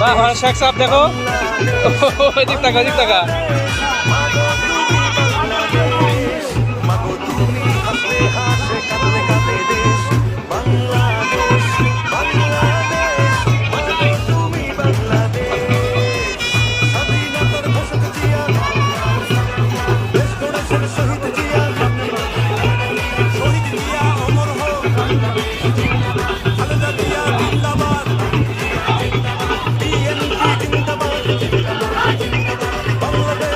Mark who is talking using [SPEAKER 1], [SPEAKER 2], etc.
[SPEAKER 1] বাহ শেখ সাহেব দেখো ওদিক টাকা ওদিক টাকা
[SPEAKER 2] মাগো তুমি হাসলে হাসে কাঁদলে